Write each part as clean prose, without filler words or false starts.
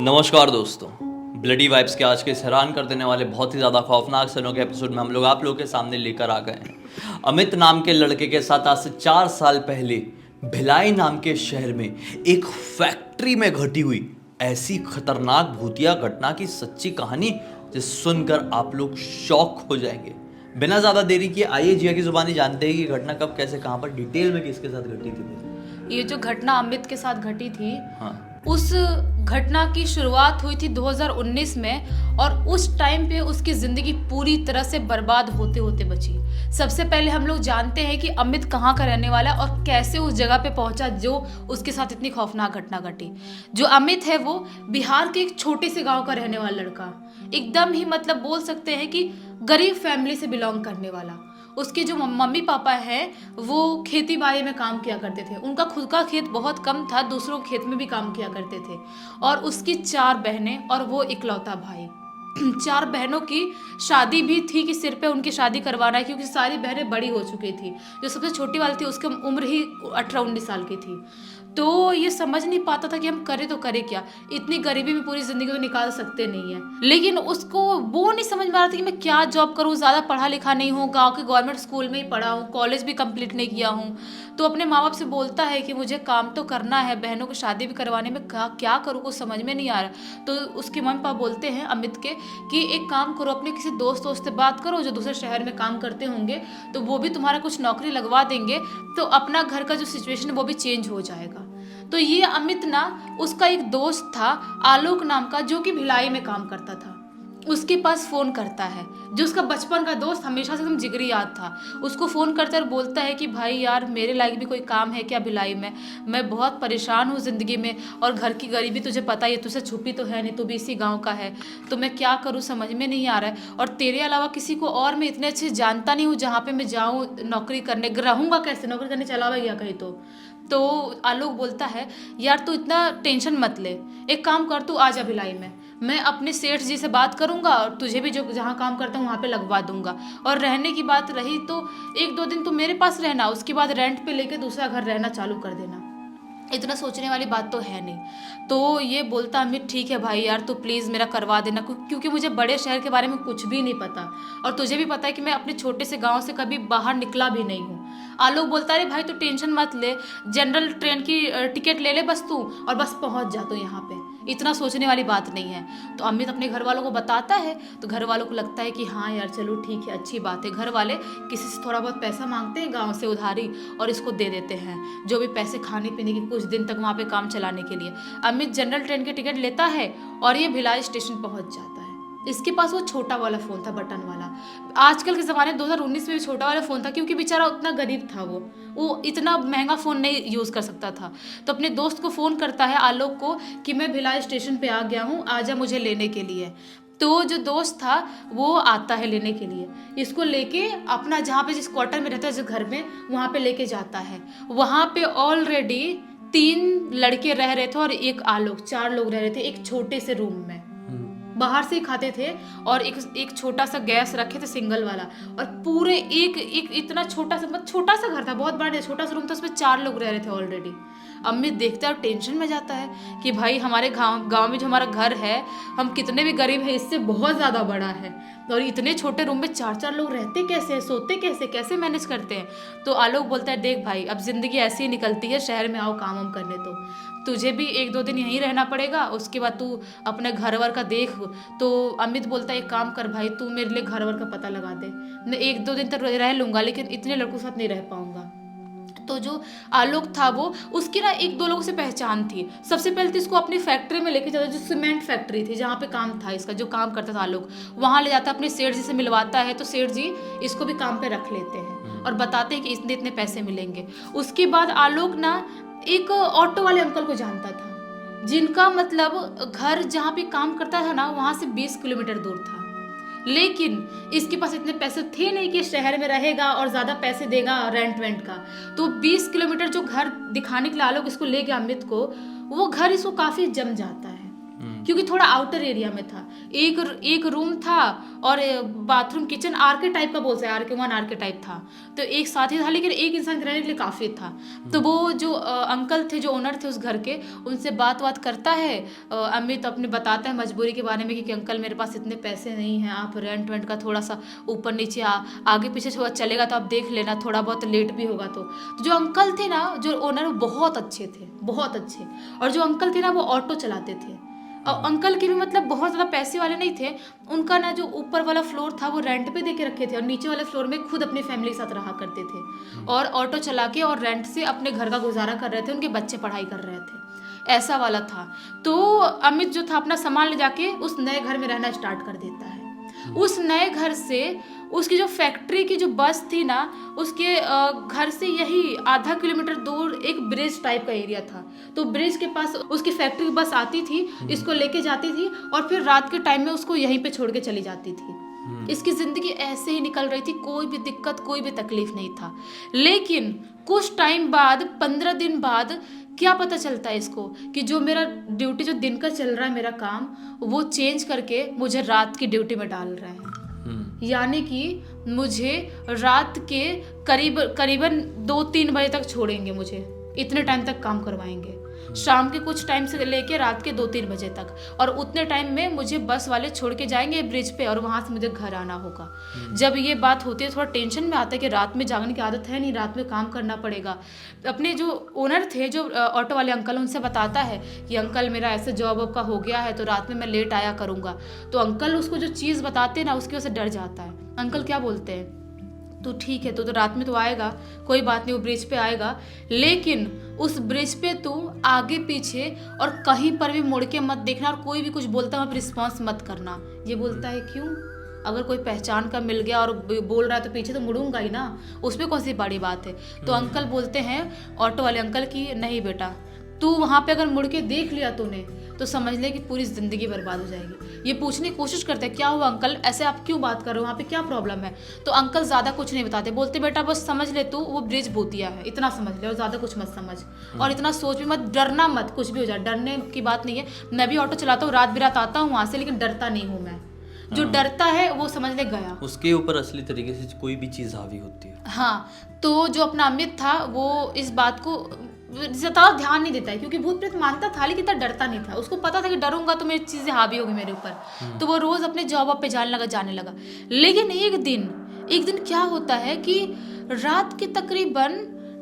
नमस्कार दोस्तों, bloody vibes के आज के इस हैरान कर देने वाले बहुत ही ज़्यादा खौफनाक सनों के एपिसोड में हम लोग आप लोगों के सामने लेकर आ गए हैं। अमित नाम के लड़के के साथ आज से 4 साल पहले भिलाई नाम के शहर में एक फैक्ट्री में घटी हुई ऐसी खतरनाक भूतिया घटना की सच्ची कहानी जिसे सुनकर आप लोग शॉक हो जाएंगे। बिना ज़्यादा देरी किए आइए जिया की जुबानी जानते हैं कि घटना कब कैसे कहाँ पर डिटेल में किसके साथ घटी थी। ये जो घटना अमित के साथ घटी थी, हाँ, उस घटना की शुरुआत हुई थी 2019 में और उस टाइम पे उसकी ज़िंदगी पूरी तरह से बर्बाद होते होते बची। सबसे पहले हम लोग जानते हैं कि अमित कहाँ का रहने वाला है और कैसे उस जगह पे पहुंचा जो उसके साथ इतनी खौफनाक घटना घटी। जो अमित है वो बिहार के एक छोटे से गांव का रहने वाला लड़का, एकदम ही मतलब बोल सकते हैं कि गरीब फैमिली से बिलोंग करने वाला। उसके जो मम्मी पापा हैं वो खेती बाड़ी में काम किया करते थे। उनका खुद का खेत बहुत कम था, दूसरों के खेत में भी काम किया करते थे। और उसकी 4 बहनें और वो इकलौता भाई। 4 बहनों की शादी भी थी कि सिर पे उनकी शादी करवाना है, क्योंकि सारी बहनें बड़ी हो चुकी थी। जो सबसे छोटी वाली थी उसकी उम्र ही 18-19 साल की थी। तो ये समझ नहीं पाता था कि हम करें तो करें क्या। इतनी गरीबी में पूरी जिंदगी तो निकाल सकते नहीं है, लेकिन उसको वो नहीं समझ में आ रहा था कि मैं क्या जॉब करूँ। ज़्यादा पढ़ा लिखा नहीं हूँ, गांव के गवर्नमेंट स्कूल में ही पढ़ा हूँ, कॉलेज भी कंप्लीट नहीं किया हूँ। तो अपने माँ बाप से बोलता है कि मुझे काम तो करना है, बहनों को शादी भी करवाने में क्या करूँ कुछ समझ में नहीं आ रहा। तो उसके मम्मी पापा बोलते हैं अमित के कि एक काम करो, अपने किसी दोस्त से बात करो जो दूसरे शहर में काम करते होंगे, तो वो भी तुम्हारा कुछ नौकरी लगवा देंगे, तो अपना घर का जो सिचुएशन है वो भी चेंज हो जाएगा। तो ये अमित ना, उसका एक दोस्त था आलोक नाम का, जो कि भिलाई में काम करता था। उसके पास फ़ोन करता है, जो उसका बचपन का दोस्त, हमेशा से एकदम जिगरी याद था। उसको फ़ोन करता है और बोलता है कि भाई यार मेरे लायक भी कोई काम है क्या भिलाई में? मैं बहुत परेशान हूँ ज़िंदगी में, और घर की गरीबी तुझे पता ही है, तुझसे छुपी तो है नहीं, तू भी इसी गाँव का है। तो मैं क्या करूँ समझ में नहीं आ रहा है, और तेरे अलावा किसी को और मैं इतने अच्छे जानता नहीं हूँ जहाँ पर मैं जाऊँ नौकरी करने। रहूँगा कैसे, नौकरी करने चला हुआ गया कहीं तो आलोक बोलता है यार तू इतना टेंशन मत ले, एक काम कर तू आ जा भिलाई में, मैं अपने सेठ जी से बात करूंगा और तुझे भी जो जहाँ काम करता हूँ वहाँ पे लगवा दूंगा। और रहने की बात रही तो 1-2 दिन तो मेरे पास रहना, उसके बाद रेंट पे लेके दूसरा घर रहना चालू कर देना। इतना सोचने वाली बात तो है नहीं। तो ये बोलता अमित ठीक है भाई यार तू प्लीज़ मेरा करवा देना, क्योंकि मुझे बड़े शहर के बारे में कुछ भी नहीं पता, और तुझे भी पता है कि मैं अपने छोटे से गांव से कभी बाहर निकला भी नहीं हूँ। आलोक बोलता है भाई तू टेंशन मत ले, जनरल ट्रेन की टिकट ले ले बस तू, और बस पहुँच जा तू यहाँ पे, इतना सोचने वाली बात नहीं है। तो अमित अपने घर वालों को बताता है, तो घर वालों को लगता है कि हाँ यार चलो ठीक है, अच्छी बात है। घर वाले किसी से थोड़ा बहुत पैसा मांगते हैं गांव से उधारी और इसको दे देते हैं, जो भी पैसे खाने पीने की कुछ दिन तक वहाँ पे काम चलाने के लिए। अमित जनरल ट्रेन की टिकट लेता है और ये भिलाई स्टेशन पहुँच जाता है। इसके पास वो छोटा वाला फ़ोन था, बटन वाला। आजकल के ज़माने 2019 में भी छोटा वाला फ़ोन था, क्योंकि बेचारा उतना गरीब था, वो इतना महंगा फ़ोन नहीं यूज़ कर सकता था। तो अपने दोस्त को फ़ोन करता है आलोक को कि मैं भिलाई स्टेशन पे आ गया हूँ, आजा मुझे लेने के लिए। तो जो दोस्त था वो आता है लेने के लिए, इसको लेके अपना जहाँ पे जिस क्वार्टर में रहता है, जिस घर में, वहाँ पे लेके जाता है। वहाँ पे ऑलरेडी 3 लड़के रह रहे थे और एक आलोक, 4 लोग रह रहे थे एक छोटे से रूम में। बाहर से ही खाते थे और एक छोटा सा गैस रखे थे सिंगल वाला, और पूरे एक इतना छोटा सा घर था, बहुत बड़ा छोटा सा रूम था, उसमें 4 लोग रह रहे थे ऑलरेडी। अमित देखता है और टेंशन में जाता है कि भाई हमारे गांव में जो हमारा घर है, हम कितने भी गरीब हैं इससे बहुत ज़्यादा बड़ा है, और इतने छोटे रूम में 4-4 लोग रहते कैसे हैं, सोते कैसे मैनेज करते हैं। तो आलोक बोलता है देख भाई अब ज़िंदगी ऐसी ही निकलती है, शहर में आओ काम वाम करने, तो तुझे भी 1-2 दिन यहीं रहना पड़ेगा, उसके बाद तू अपने घर वर का देख। तो अमित बोलता है एक काम कर भाई तू मेरे लिए घर वर का पता लगा दे, मैं 1-2 दिन तक रह लूँगा, लेकिन इतने लड़कों के साथ नहीं रह पाऊँगा। तो जो आलोक था वो, उसकी ना 1-2 लोगों से पहचान थी। सबसे पहले तो इसको अपनी फैक्ट्री में लेके जाता, जो सीमेंट फैक्ट्री थी जहाँ पे काम था इसका, जो काम करता था आलोक, वहाँ ले जाता, अपने सेठ जी से मिलवाता है। तो सेठ जी इसको भी काम पे रख लेते हैं और बताते हैं कि इतने इतने पैसे मिलेंगे। उसके बाद आलोक ना एक ऑटो वाले अंकल को जानता था, जिनका मतलब घर जहाँ पे काम करता था ना वहाँ से 20 किलोमीटर दूर था। लेकिन इसके पास इतने पैसे थे नहीं कि शहर में रहेगा और ज़्यादा पैसे देगा रेंट वेंट का। तो 20 किलोमीटर जो घर दिखाने के लिए आलोक इसको ले गया अमित को, वो घर इसको काफ़ी जम जाता है। क्योंकि थोड़ा आउटर एरिया में था। एक रूम था और बाथरूम किचन आर के टाइप का बोलते हैं, आर के टाइप था, तो एक साथ ही था, लेकिन एक इंसान के रहने के लिए काफ़ी था। तो वो जो अंकल थे, जो ओनर थे उस घर के, उनसे बात करता है अमित, अपने बताता है मजबूरी के बारे में कि अंकल मेरे पास इतने पैसे नहीं हैं, आप रेंट वेंट का थोड़ा सा ऊपर नीचे आगे पीछे थोड़ा चलेगा तो आप देख लेना, थोड़ा बहुत लेट भी होगा। तो जो अंकल थे ना, जो ओनर, बहुत अच्छे थे, बहुत अच्छे। और जो अंकल थे ना, वो ऑटो चलाते थे। और अंकल के भी मतलब बहुत ज़्यादा पैसे वाले नहीं थे। उनका ना जो ऊपर वाला फ्लोर था वो रेंट पे दे के रखे थे, और नीचे वाले फ्लोर में खुद अपनी फैमिली के साथ रहा करते थे, और ऑटो चला के और रेंट से अपने घर का गुजारा कर रहे थे, उनके बच्चे पढ़ाई कर रहे थे, ऐसा वाला था। तो अमित जो था अपना सामान ले जाके उस नए घर में रहना स्टार्ट कर देता है। उस नए घर से उसकी जो फैक्ट्री की जो बस थी ना, उसके घर से यही आधा किलोमीटर दूर एक ब्रिज टाइप का एरिया था। तो ब्रिज के पास उसकी फैक्ट्री की बस आती थी, इसको लेके जाती थी, और फिर रात के टाइम में उसको यहीं पे छोड़ के चली जाती थी। इसकी जिंदगी ऐसे ही निकल रही थी, कोई भी दिक्कत, कोई भी तकलीफ नहीं था। लेकिन कुछ टाइम बाद, 15 दिन बाद, क्या पता चलता है इसको कि जो मेरा ड्यूटी जो दिन का चल रहा है मेरा काम, वो चेंज करके मुझे रात की ड्यूटी में डाल रहे हैं। यानी कि मुझे रात के करीबन 2-3 बजे तक छोड़ेंगे, मुझे इतने टाइम तक काम करवाएंगे, शाम के कुछ टाइम से लेके रात के 2-3 बजे तक, और उतने टाइम में मुझे बस वाले छोड़ के जाएंगे ब्रिज पे, और वहाँ से मुझे घर आना होगा। जब ये बात होती है थोड़ा टेंशन में आता है कि रात में जागने की आदत है नहीं, रात में काम करना पड़ेगा। अपने जो ओनर थे, जो ऑटो वाले अंकल, उनसे बताता है कि अंकल मेरा ऐसे जॉब का हो गया है, तो रात में मैं लेट आया करूँगा। तो अंकल उसको जो चीज़ बताते हैं ना, उसकी वजह से डर जाता है। अंकल क्या बोलते हैं, तो ठीक है, तो रात में तो आएगा, कोई बात नहीं, वो ब्रिज पे आएगा, लेकिन उस ब्रिज पे तू आगे पीछे और कहीं पर भी मुड़ के मत देखना, और कोई भी कुछ बोलता है आप रिस्पॉन्स मत करना। ये बोलता है क्यों? अगर कोई पहचान का मिल गया और बोल रहा है तो पीछे तो मुड़ूंगा ही ना, उसमें कौन सी बड़ी बात है। तो अंकल बोलते हैं, ऑटो वाले अंकल, की नहीं बेटा, तू वहाँ पे अगर मुड़ के देख लिया तूने तो समझ ले कि पूरी ज़िंदगी बर्बाद हो जाएगी। ये पूछने की कोशिश करते हैं, क्या हुआ अंकल, ऐसे आप क्यों बात कर रहे हो, वहाँ पे क्या प्रॉब्लम है? तो अंकल ज़्यादा कुछ नहीं बताते, बोलते बेटा बस समझ ले तू, वो ब्रिज भूतिया है, इतना समझ ले, और ज़्यादा कुछ मत समझ, और इतना सोच भी मत, डरना मत, कुछ भी हो जाए, डरने की बात नहीं है। मैं भी ऑटो चलाता हूँ, रात बिरात आता हूँ वहाँ से, लेकिन डरता नहीं हूँ मैं। जो डरता है वो समझ ले गया, उसके ऊपर असली तरीके से कोई भी चीज़ हावी होती है। हाँ, तो जो अपना अमित था वो इस बात को ज़्यादा ध्यान नहीं देता है, क्योंकि भूत प्रेत मानता था लेकिन इतना डरता नहीं था। उसको पता था कि डरूंगा तो मेरी चीज़ें हावी होगी मेरे ऊपर, तो वो रोज़ अपने जॉब पे जाने लगा। लेकिन एक दिन क्या होता है कि रात के तकरीबन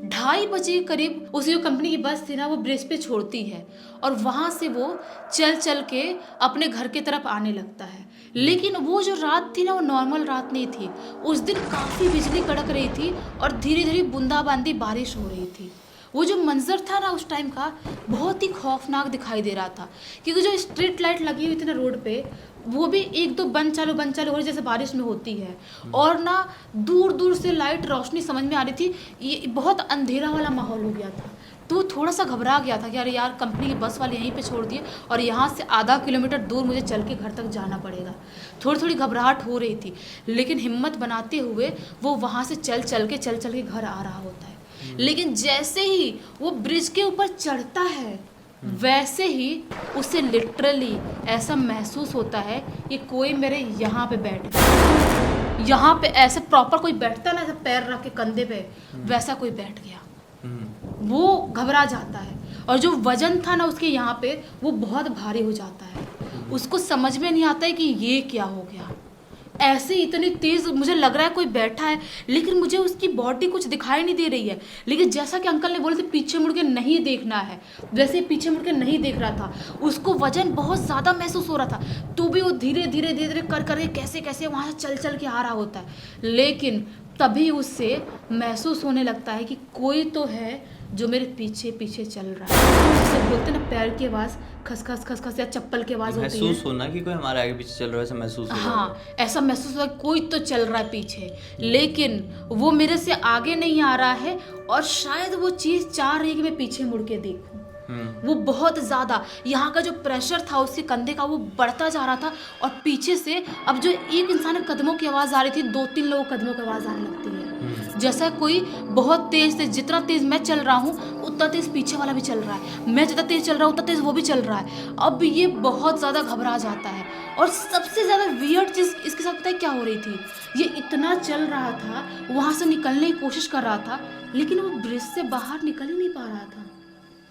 2:30 बजे करीब उसी जो कंपनी की बस थी ना, वो ब्रिज पे छोड़ती है, और वहाँ से वो चल के अपने घर की तरफ आने लगता है। लेकिन वो जो रात थी ना, वो नॉर्मल रात नहीं थी। उस दिन काफ़ी बिजली कड़क रही थी और धीरे धीरे बूंदाबांदी बारिश हो रही थी। वो जो मंजर था ना उस टाइम का, बहुत ही खौफनाक दिखाई दे रहा था, क्योंकि जो स्ट्रीट लाइट लगी हुई थी ना रोड पे, वो भी 1-2 बंद चालू हो रही, जैसे बारिश में होती है, और ना दूर दूर से लाइट रोशनी समझ में आ रही थी। ये बहुत अंधेरा वाला माहौल हो गया था। तो थोड़ा सा घबरा गया था कि अरे यार, कंपनी की बस वाले यहीं पे छोड़ दिए और यहाँ से आधा किलोमीटर दूर मुझे चल के घर तक जाना पड़ेगा। थोड़ी घबराहट हो रही थी, लेकिन हिम्मत बनाते हुए वो वहाँ से चल के घर आ रहा होता है। लेकिन जैसे ही वो ब्रिज के ऊपर चढ़ता है, वैसे ही उसे लिटरली ऐसा महसूस होता है कि कोई मेरे यहाँ पे बैठ गया। यहाँ पे ऐसे प्रॉपर कोई बैठता ना, ऐसा पैर रख के कंधे पे, वैसा कोई बैठ गया। वो घबरा जाता है, और जो वजन था ना उसके यहाँ पे, वो बहुत भारी हो जाता है। उसको समझ में नहीं आता है कि ये क्या हो गया। ऐसे इतनी तेज मुझे लग रहा है कोई बैठा है, लेकिन मुझे उसकी बॉडी कुछ दिखाई नहीं दे रही है। लेकिन जैसा कि अंकल ने बोले थे पीछे मुड़ के नहीं देखना है, वैसे पीछे मुड़ के नहीं देख रहा था। उसको वजन बहुत ज़्यादा महसूस हो रहा था, तो भी वो धीरे धीरे कर कैसे वहाँ से चल के आ रहा होता है। लेकिन तभी उससे महसूस होने लगता है कि कोई तो है जो मेरे पीछे चल रहा है। जैसे बोलते ना, पैर की आवाज़ खस या चप्पल की आवाज़ होती है, महसूस होना कि कोई हमारे आगे पीछे चल रहा है, ऐसा महसूस होता है। हाँ, ऐसा महसूस हुआ कोई तो चल रहा है पीछे, लेकिन वो मेरे से आगे नहीं आ रहा है, और शायद वो चीज़ चाह रही है कि मैं पीछे मुड़ के देखूं। वो बहुत ज़्यादा, यहाँ का जो प्रेशर था उसके कंधे का, वो बढ़ता जा रहा था, और पीछे से अब जो एक इंसान के कदमों की आवाज़ आ रही थी, 2-3 लोगों कदमों की आवाज़ आने लगती है। जैसा कोई बहुत तेज से, जितना तेज मैं चल रहा हूँ उतना तेज पीछे वाला भी चल रहा है, मैं जितना तेज चल रहा हूँ उतना तेज वो भी चल रहा है। अब ये बहुत ज़्यादा घबरा जाता है। और सबसे ज़्यादा वियर्ड चीज़ इसके साथ पता है क्या हो रही थी, ये इतना चल रहा था, वहाँ से निकलने की कोशिश कर रहा था, लेकिन वो ब्रिज से बाहर निकल ही नहीं पा रहा था।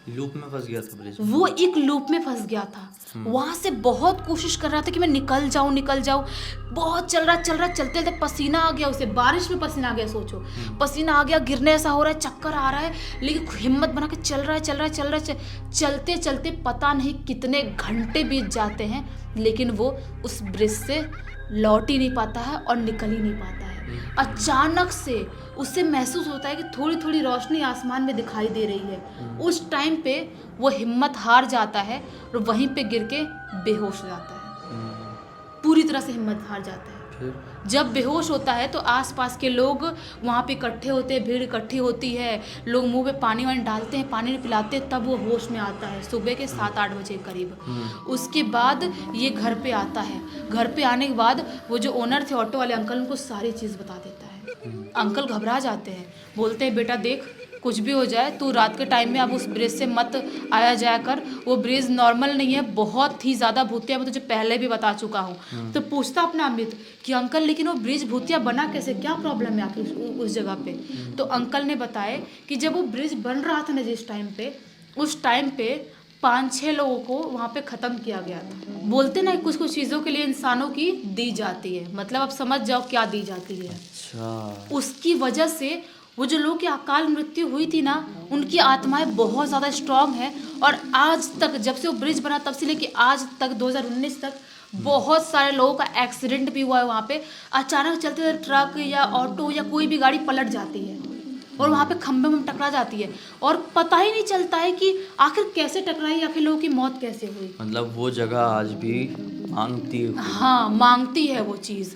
लूप में फंस गया था ब्रिज। वो एक लूप में फंस गया था। वहां से बहुत कोशिश कर रहा था कि मैं निकल जाऊं निकल जाऊं। बहुत चल रहा चलते चलते पसीना आ गया उसे, बारिश में पसीना आ गया, सोचो। पसीना आ गया, गिरने ऐसा हो रहा है, चक्कर आ रहा है, लेकिन हिम्मत बना के चल रहा है। चलते चलते पता नहीं कितने घंटे बीत जाते हैं, लेकिन वो उस ब्रिज से लौट ही नहीं पाता है और निकल ही नहीं पाता है। अचानक से उससे महसूस होता है कि थोड़ी थोड़ी रोशनी आसमान में दिखाई दे रही है। उस टाइम पे वो हिम्मत हार जाता है और वहीं पे गिर के बेहोश हो जाता है। पूरी तरह से हिम्मत हार जाता है। जब बेहोश होता है तो आसपास के लोग वहाँ पे इकट्ठे होते हैं, भीड़ इकट्ठी होती है, लोग मुंह पे पानी वानी डालते हैं, पानी पिलाते हैं, तब वो होश में आता है सुबह के 7-8 बजे करीब। उसके बाद ये घर पे आता है। घर पे आने के बाद वो जो ओनर थे ऑटो वाले अंकल, उनको सारी चीज़ बता देता है। अंकल घबरा जाते हैं, बोलते हैं बेटा देख, कुछ भी हो जाए तू रात के टाइम में अब उस ब्रिज से मत आया जाया कर, वो ब्रिज नॉर्मल नहीं है, बहुत ही ज़्यादा भूतिया, मैं तुझे पहले भी बता चुका हूँ। तो पूछता अपना अमित कि अंकल लेकिन वो ब्रिज भूतिया बना कैसे, क्या प्रॉब्लम है आखिर उस जगह पे। तो अंकल ने बताया कि जब वो ब्रिज बन रहा था ना जिस टाइम पे, उस टाइम पे 5-6 लोगों को वहाँ पे ख़त्म किया गया था। बोलते ना कुछ कुछ चीज़ों के लिए इंसानों की दी जाती है, मतलब अब समझ जाओ क्या दी जाती है। अच्छा। उसकी वजह से वो जो लोगों की अकाल मृत्यु हुई थी ना, उनकी आत्माएं बहुत ज़्यादा स्ट्रांग है। और आज तक, जब से वो ब्रिज बना तब से लेके आज तक 2019 तक बहुत सारे लोगों का एक्सीडेंट भी हुआ है वहाँ पे। अचानक चलते हुए ट्रक या ऑटो या कोई भी गाड़ी पलट जाती है और वहाँ पे खंभे में टकरा जाती है और पता ही नहीं चलता है कि आखिर कैसे टकराई, आखिर लोगों की मौत कैसे हुई। मतलब वो जगह आज भी मांगती है। हाँ, मांगती है वो चीज़।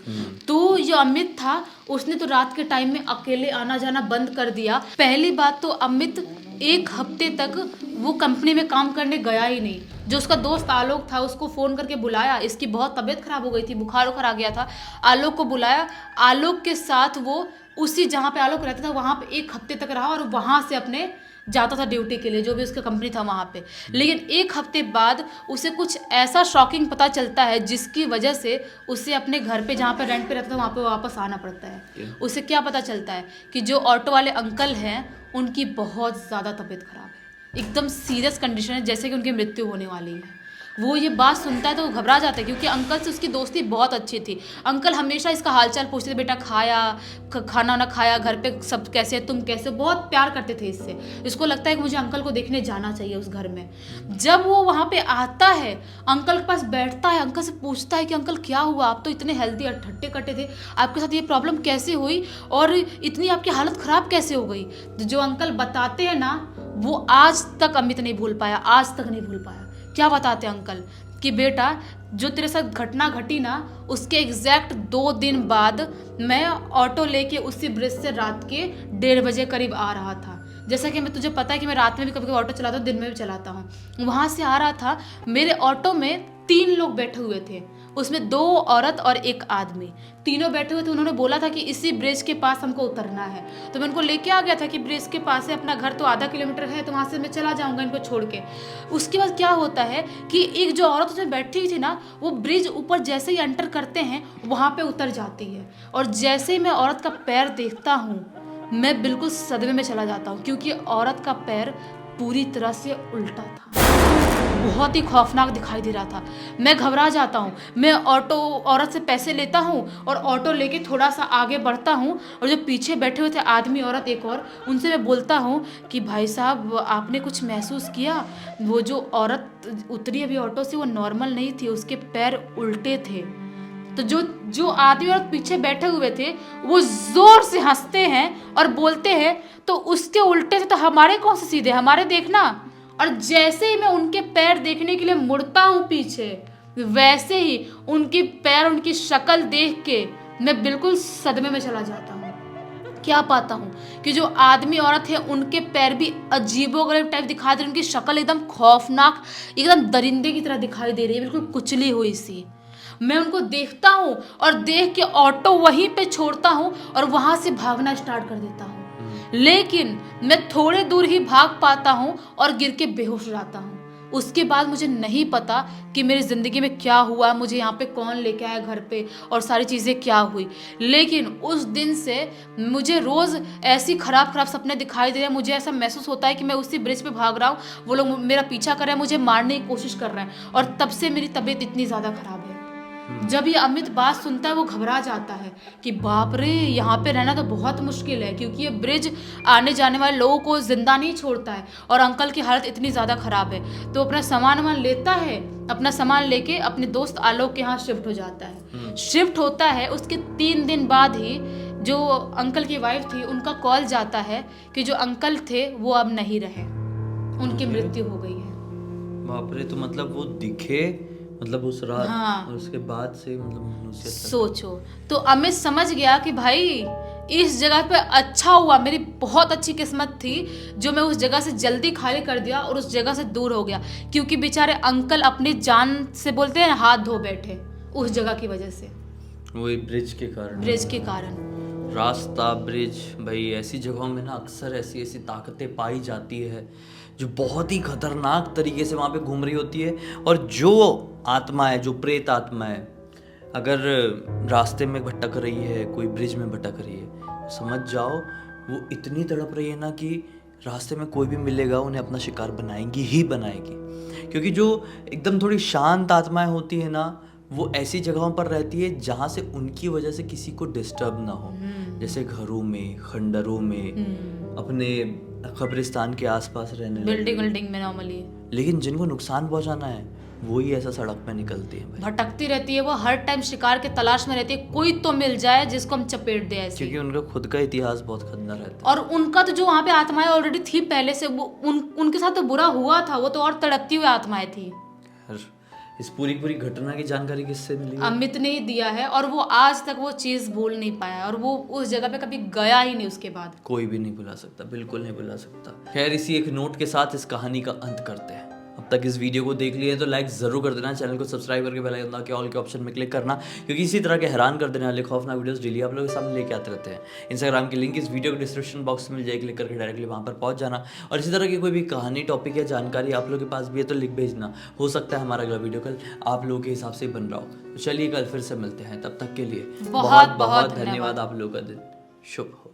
तो जो अमित था उसने तो रात के टाइम में अकेले आना जाना बंद कर दिया। पहली बात तो अमित 1 हफ्ते तक वो कंपनी में काम करने गया ही नहीं। जो उसका दोस्त आलोक था उसको फ़ोन करके बुलाया, इसकी बहुत तबीयत खराब हो गई थी, बुखार आ गया था। आलोक को बुलाया, आलोक के साथ वो उसी जहाँ पे आलोक रहता था वहाँ पे 1 हफ्ते तक रहा और वहाँ से अपने जाता था ड्यूटी के लिए, जो भी उसका कंपनी था वहाँ पे। लेकिन 1 हफ्ते बाद उसे कुछ ऐसा शॉकिंग पता चलता है जिसकी वजह से उसे अपने घर पे जहाँ पे रेंट पे रहता था वहाँ पे वापस आना पड़ता है। उसे क्या पता चलता है कि जो ऑटो वाले अंकल हैं उनकी बहुत ज़्यादा तबीयत खराब है, एकदम सीरियस कंडीशन है, जैसे कि उनकी मृत्यु होने वाली है। वो ये बात सुनता है तो वो घबरा जाता है, क्योंकि अंकल से उसकी दोस्ती बहुत अच्छी थी। अंकल हमेशा इसका हालचाल पूछते थे, बेटा खाना ना खाया, घर पे सब कैसे है, तुम कैसे, बहुत प्यार करते थे इससे। इसको लगता है कि मुझे अंकल को देखने जाना चाहिए उस घर में। जब वो वहाँ पे आता है, अंकल के पास बैठता है, अंकल से पूछता है कि अंकल क्या हुआ, आप तो इतने हेल्दी और ठट्टे कट्टे थे, आपके साथ ये प्रॉब्लम कैसे हुई और इतनी आपकी हालत ख़राब कैसे हो गई। तो जो अंकल बताते हैं ना, वो आज तक अमित नहीं भूल पाया, आज तक नहीं भूल पाया। क्या बताते अंकल कि बेटा जो तेरे साथ घटना घटी ना, उसके एग्जैक्ट 2 दिन बाद मैं ऑटो लेके उसी ब्रिज से रात के 1:30 बजे करीब आ रहा था। जैसा कि मैं तुझे पता है कि मैं रात में भी कभी कभी ऑटो चलाता हूँ, दिन में भी चलाता हूँ। वहाँ से आ रहा था, मेरे ऑटो में 3 लोग बैठे हुए थे, उसमें 2 औरत और 1 आदमी, तीनों बैठे हुए थे। उन्होंने बोला था कि इसी ब्रिज के पास हमको उतरना है, तो मैं उनको लेके आ गया था कि ब्रिज के पास है, अपना घर तो आधा किलोमीटर है, तो वहाँ से मैं चला जाऊँगा इनको छोड़ के। उसके बाद क्या होता है कि एक जो औरत उसमें बैठी हुई थी ना, वो ब्रिज ऊपर जैसे ही एंटर करते हैं वहाँ पे उतर जाती है, और जैसे ही मैं औरत का पैर देखता हूँ मैं बिल्कुल सदमे में चला जाता हूँ, क्योंकि औरत का पैर पूरी तरह से उल्टा था, बहुत ही खौफनाक दिखाई दे रहा था। मैं घबरा जाता हूँ, मैं ऑटो औरत से पैसे लेता हूँ और ऑटो लेके थोड़ा सा आगे बढ़ता हूँ, और जो पीछे बैठे हुए थे आदमी औरत एक और, उनसे मैं बोलता हूँ कि भाई साहब आपने कुछ महसूस किया, वो जो औरत उतरी अभी ऑटो से वो नॉर्मल नहीं थी, उसके पैर उल्टे थे। तो जो आदमी औरत पीछे बैठे हुए थे वो जोर से हंसते हैं और बोलते हैं तो उसके उल्टे थे तो हमारे कौन से सीधे, हमारे देखना। और जैसे ही मैं उनके पैर देखने के लिए मुड़ता हूँ पीछे, वैसे ही उनकी पैर, उनकी शक्ल देख के मैं बिल्कुल सदमे में चला जाता हूँ। क्या पाता हूँ कि जो आदमी औरत है उनके पैर भी अजीबोगरीब टाइप दिखाई दे रहे, उनकी शक्ल एकदम खौफनाक, एकदम दरिंदे की तरह दिखाई दे रही है, बिल्कुल कुचली हुई सी। मैं उनको देखता हूँ और देख के ऑटो वहीं पे छोड़ता हूँ और वहां से भागना स्टार्ट कर देता हूँ। लेकिन मैं थोड़े दूर ही भाग पाता हूँ और गिर के बेहोश हो जाता हूँ। उसके बाद मुझे नहीं पता कि मेरी ज़िंदगी में क्या हुआ, मुझे यहाँ पे कौन लेके आया घर पे और सारी चीज़ें क्या हुई। लेकिन उस दिन से मुझे रोज़ ऐसी ख़राब ख़राब सपने दिखाई दे रहे हैं। मुझे ऐसा महसूस होता है कि मैं उसी ब्रिज पे भाग रहा हूँ, वो लोग मेरा पीछा कर रहे हैं, मुझे मारने की कोशिश कर रहे हैं। और तब से मेरी तबीयत इतनी ज़्यादा ख़राब है। जब ये अमित बात सुनता है वो घबरा जाता है कि बाप रे, यहाँ पे रहना तो बहुत मुश्किल है, क्योंकि ये ब्रिज आने जाने वाले लोगों को जिंदा नहीं छोड़ता है और अंकल की हालत इतनी ज़्यादा ख़राब है। तो अपना सामान लेता है, अपना सामान लेके अपने दोस्त आलोक के यहाँ शिफ्ट हो जाता है। शिफ्ट होता है, उसके 3 दिन बाद ही जो अंकल की वाइफ थी उनका कॉल जाता है कि जो अंकल थे वो अब नहीं रहे, उनकी मृत्यु हो गई है। बाप रे, तो मतलब वो दिखे मतलब उस रात हाँ। और उसके बाद से मतलब मनुष्य तक। सोचो, तो अमित समझ गया कि भाई इस जगह पे अच्छा हुआ, मेरी बहुत अच्छी किस्मत थी जो मैं उस जगह से जल्दी खाली कर दिया और उस जगह से दूर हो गया, क्योंकि बेचारे अंकल अपनी जान से बोलते हैं हाथ धो बैठे उस जगह की वजह से, वही ब्रिज के कारण। ब्रिज के कारण। रास्ता, ब्रिज, भाई ऐसी जगहों में ना अक्सर ऐसी ऐसी ताकतें पाई जाती है जो बहुत ही खतरनाक तरीके से वहाँ पे घूम रही होती है। और जो आत्मा है, जो प्रेत आत्मा है, अगर रास्ते में भटक रही है, कोई ब्रिज में भटक रही है, समझ जाओ वो इतनी तड़प रही है ना कि रास्ते में कोई भी मिलेगा उन्हें अपना शिकार बनाएंगी ही बनाएगी। क्योंकि जो एकदम थोड़ी शांत आत्माएं होती है ना, वो ऐसी जगहों पर रहती है जहाँ से उनकी वजह से किसी को डिस्टर्ब ना हो, जैसे घरों में, खंडरों में, अपने कब्रिस्तान के आसपास रहने बिल्डिंग में नॉर्मली। लेकिन जिनको नुकसान पहुंचाना है वो ही ऐसा सड़क पे निकलती है भाई। भटकती रहती है वो, हर टाइम शिकार के तलाश में रहती है, कोई तो मिल जाए जिसको हम चपेट दे ऐसे। क्योंकि उनका खुद का इतिहास बहुत खतरनाक रहता है। और उनका तो जो वहाँ पे आत्माएं ऑलरेडी थी पहले से, वो उनके साथ तो बुरा हुआ था, वो तो और तड़पती हुई आत्माएं थी। इस पूरी घटना की जानकारी किससे मिली? अमित ने ही दिया है और वो आज तक वो चीज भूल नहीं पाया और वो उस जगह पे कभी गया ही नहीं उसके बाद। कोई भी नहीं भुला सकता, बिल्कुल नहीं भुला सकता। खैर, इसी एक नोट के साथ इस कहानी का अंत करते हैं। अब तक इस वीडियो को देख लिए तो लाइक जरूर कर देना, चैनल को सब्सक्राइब करके बेल आइकन के ऑल के ऑप्शन में क्लिक करना, क्योंकि इसी तरह के हैरान कर देने वाले खौफनाक वीडियोस डेली आप लोगों के सामने लेके आते रहते हैं। इंस्टाग्राम की लिंक इस वीडियो के डिस्क्रिप्शन बॉक्स में मिल जाएगी, क्लिक करके डायरेक्टली वहाँ पर पहुँच जाना। और इसी तरह की कोई भी कहानी, टॉपिक या जानकारी आप लोगों के पास भी है तो लिख भेजना, हो सकता है हमारा अगला वीडियो कल आप लोगों के हिसाब से ही बन रहा हो। तो चलिए कल फिर से मिलते हैं, तब तक के लिए बहुत बहुत धन्यवाद। आप लोगों का दिन शुभ हो।